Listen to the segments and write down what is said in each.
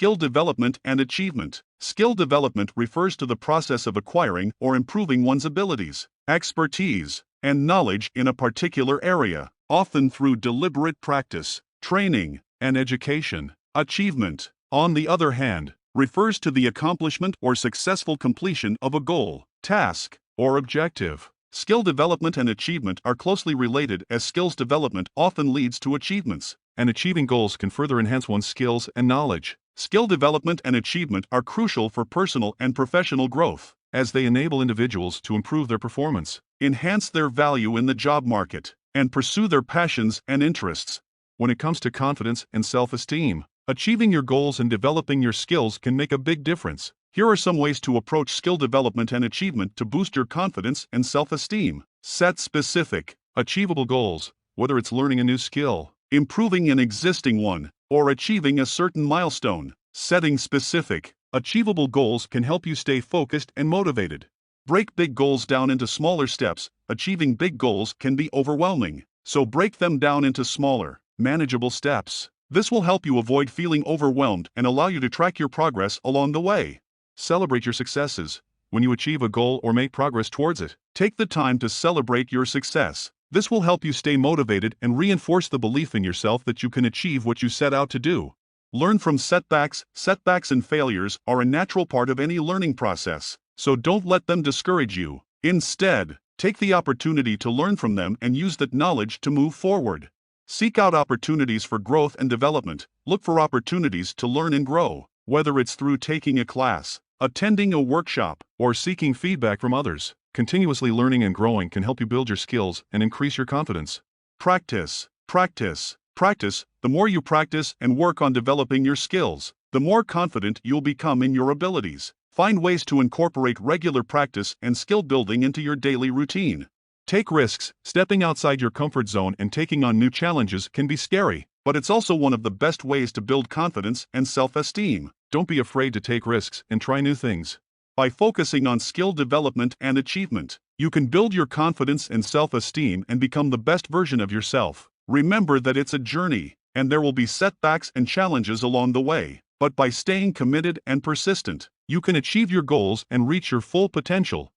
skill development and achievement. Skill development refers to the process of acquiring or improving one's abilities, expertise, and knowledge in a particular area, often through deliberate practice, training, and education. Achievement, on the other hand, refers to the accomplishment or successful completion of a goal, task, or objective. Skill development and achievement are closely related, as skills development often leads to achievements, and achieving goals can further enhance one's skills and knowledge. Skill development and achievement are crucial for personal and professional growth, as they enable individuals to improve their performance, enhance their value in the job market, and pursue their passions and interests. When it comes to confidence and self-esteem, achieving your goals and developing your skills can make a big difference. Here are some ways to approach skill development and achievement to boost your confidence and self-esteem. Set specific, achievable goals, whether it's learning a new skill, improving an existing one, or achieving a certain milestone. Setting specific, achievable goals can help you stay focused and motivated. Break big goals down into smaller steps. Achieving big goals can be overwhelming, so break them down into smaller, manageable steps. This will help you avoid feeling overwhelmed and allow you to track your progress along the way. Celebrate your successes. When you achieve a goal or make progress towards it, take the time to celebrate your success. This will help you stay motivated and reinforce the belief in yourself that you can achieve what you set out to do. Learn from setbacks. Setbacks and failures are a natural part of any learning process, so don't let them discourage you. Instead, take the opportunity to learn from them and use that knowledge to move forward. Seek out opportunities for growth and development. Look for opportunities to learn and grow, whether it's through taking a class, attending a workshop, or seeking feedback from others. Continuously learning and growing can help you build your skills and increase your confidence. Practice, practice, practice. The more you practice and work on developing your skills, the more confident you'll become in your abilities. Find ways to incorporate regular practice and skill building into your daily routine. Take risks. Stepping outside your comfort zone and taking on new challenges can be scary, but it's also one of the best ways to build confidence and self-esteem. Don't be afraid to take risks and try new things. By focusing on skill development and achievement, you can build your confidence and self-esteem and become the best version of yourself. Remember that it's a journey, and there will be setbacks and challenges along the way. But by staying committed and persistent, you can achieve your goals and reach your full potential.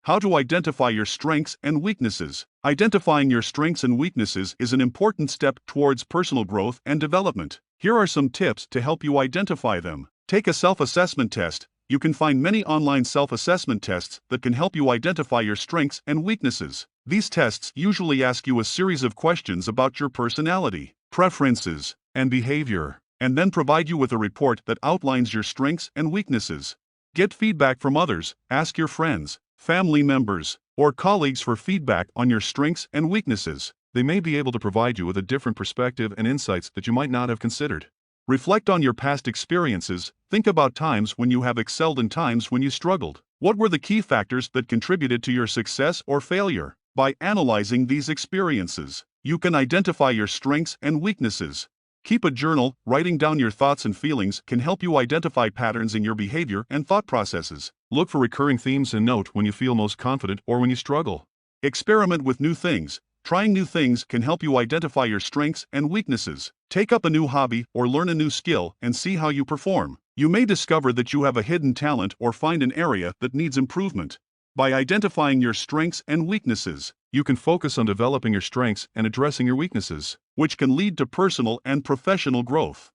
How to identify your strengths and weaknesses. Identifying your strengths and weaknesses is an important step towards personal growth and development. Here are some tips to help you identify them. Take a self-assessment test. You can find many online self-assessment tests that can help you identify your strengths and weaknesses. These tests usually ask you a series of questions about your personality, preferences, and behavior, and then provide you with a report that outlines your strengths and weaknesses. Get feedback from others. Ask your friends, family members, or colleagues for feedback on your strengths and weaknesses. They may be able to provide you with a different perspective and insights that you might not have considered. Reflect on your past experiences. Think about times when you have excelled and times when you struggled. What were the key factors that contributed to your success or failure? By analyzing these experiences, you can identify your strengths and weaknesses. Keep a journal. Writing down your thoughts and feelings can help you identify patterns in your behavior and thought processes. Look for recurring themes and note when you feel most confident or when you struggle. Experiment with new things. Trying new things can help you identify your strengths and weaknesses. Take up a new hobby or learn a new skill and see how you perform. You may discover that you have a hidden talent or find an area that needs improvement. By identifying your strengths and weaknesses, you can focus on developing your strengths and addressing your weaknesses, which can lead to personal and professional growth.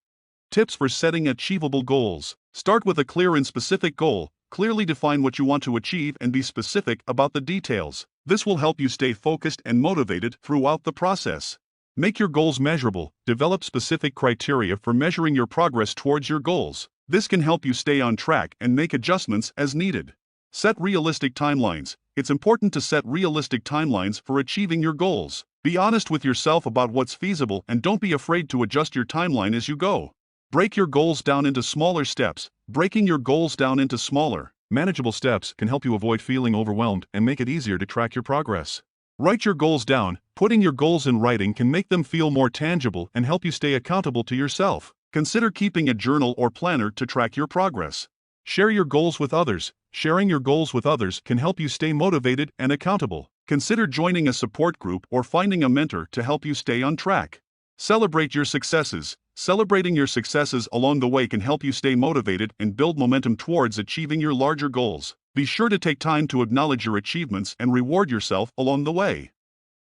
Tips for setting achievable goals. Start with a clear and specific goal. Clearly define what you want to achieve and be specific about the details. This will help you stay focused and motivated throughout the process. Make your goals measurable. Develop specific criteria for measuring your progress towards your goals. This can help you stay on track and make adjustments as needed. Set realistic timelines. It's important to set realistic timelines for achieving your goals. Be honest with yourself about what's feasible and don't be afraid to adjust your timeline as you go. Break your goals down into smaller steps. Breaking your goals down into smaller, manageable steps can help you avoid feeling overwhelmed and make it easier to track your progress. Write your goals down. Putting your goals in writing can make them feel more tangible and help you stay accountable to yourself. Consider keeping a journal or planner to track your progress. Share your goals with others. Sharing your goals with others can help you stay motivated and accountable. Consider joining a support group or finding a mentor to help you stay on track. Celebrate your successes. Celebrating your successes along the way can help you stay motivated and build momentum towards achieving your larger goals. Be sure to take time to acknowledge your achievements and reward yourself along the way.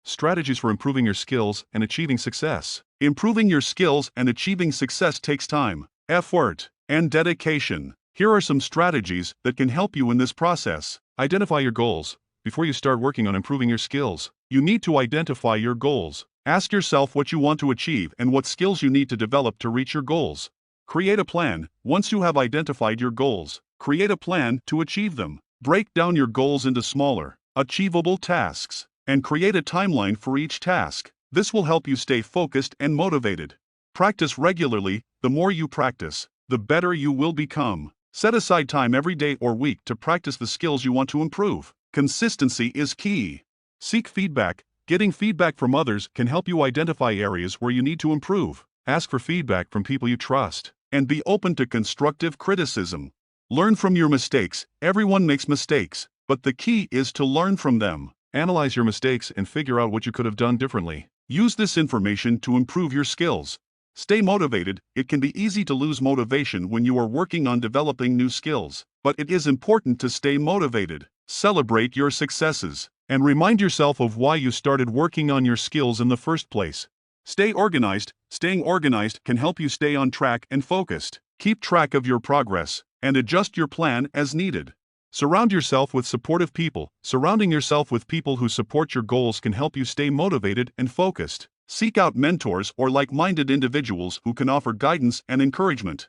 Strategies for improving your skills and achieving success. Improving your skills and achieving success takes time, effort, and dedication. Here are some strategies that can help you in this process. Identify your goals. Before you start working on improving your skills, you need to identify your goals. Ask yourself what you want to achieve and what skills you need to develop to reach your goals. Create a plan. Once you have identified your goals, create a plan to achieve them. Break down your goals into smaller, achievable tasks, and create a timeline for each task. This will help you stay focused and motivated. Practice regularly. The more you practice, the better you will become. Set aside time every day or week to practice the skills you want to improve. Consistency is key. Seek feedback. Getting feedback from others can help you identify areas where you need to improve. Ask for feedback from people you trust, and be open to constructive criticism. Learn from your mistakes. Everyone makes mistakes, but the key is to learn from them. Analyze your mistakes and figure out what you could have done differently. Use this information to improve your skills. Stay motivated. It can be easy to lose motivation when you are working on developing new skills, but it is important to stay motivated. Celebrate your successes, and remind yourself of why you started working on your skills in the first place. Stay organized. Staying organized can help you stay on track and focused. Keep track of your progress, and adjust your plan as needed. Surround yourself with supportive people. Surrounding yourself with people who support your goals can help you stay motivated and focused. Seek out mentors or like-minded individuals who can offer guidance and encouragement.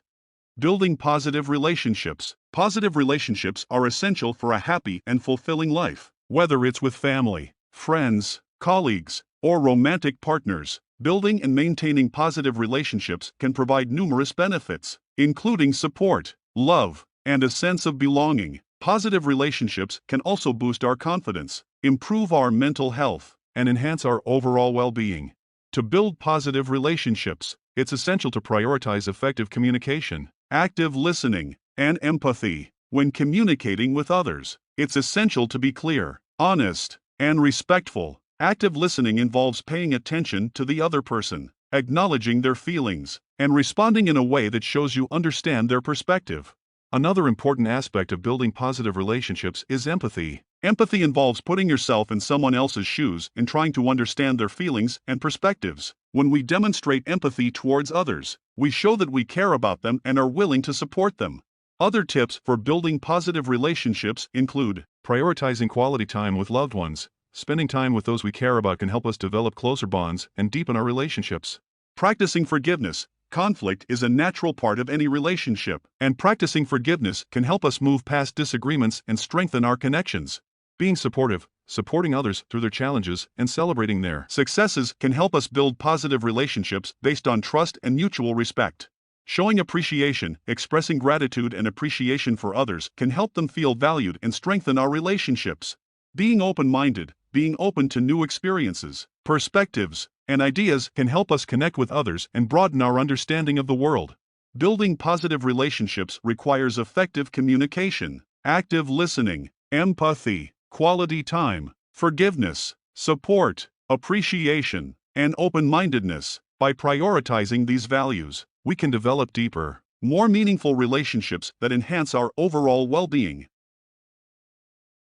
Building positive relationships. Positive relationships are essential for a happy and fulfilling life. Whether it's with family, friends, colleagues, or romantic partners, building and maintaining positive relationships can provide numerous benefits, including support, love, and a sense of belonging. Positive relationships can also boost our confidence, improve our mental health, and enhance our overall well-being. To build positive relationships, it's essential to prioritize effective communication, active listening, and empathy. When communicating with others, it's essential to be clear, honest, and respectful. Active listening involves paying attention to the other person, acknowledging their feelings, and responding in a way that shows you understand their perspective. Another important aspect of building positive relationships is empathy. Empathy involves putting yourself in someone else's shoes and trying to understand their feelings and perspectives. When we demonstrate empathy towards others, we show that we care about them and are willing to support them. Other tips for building positive relationships include prioritizing quality time with loved ones. Spending time with those we care about can help us develop closer bonds and deepen our relationships. Practicing forgiveness. Conflict is a natural part of any relationship, and practicing forgiveness can help us move past disagreements and strengthen our connections. Being supportive, supporting others through their challenges, and celebrating their successes can help us build positive relationships based on trust and mutual respect. Showing appreciation, expressing gratitude and appreciation for others can help them feel valued and strengthen our relationships. Being open-minded, being open to new experiences, perspectives, and ideas can help us connect with others and broaden our understanding of the world. Building positive relationships requires effective communication, active listening, empathy, quality time, forgiveness, support, appreciation, and open-mindedness. By prioritizing these values, we can develop deeper, more meaningful relationships that enhance our overall well-being.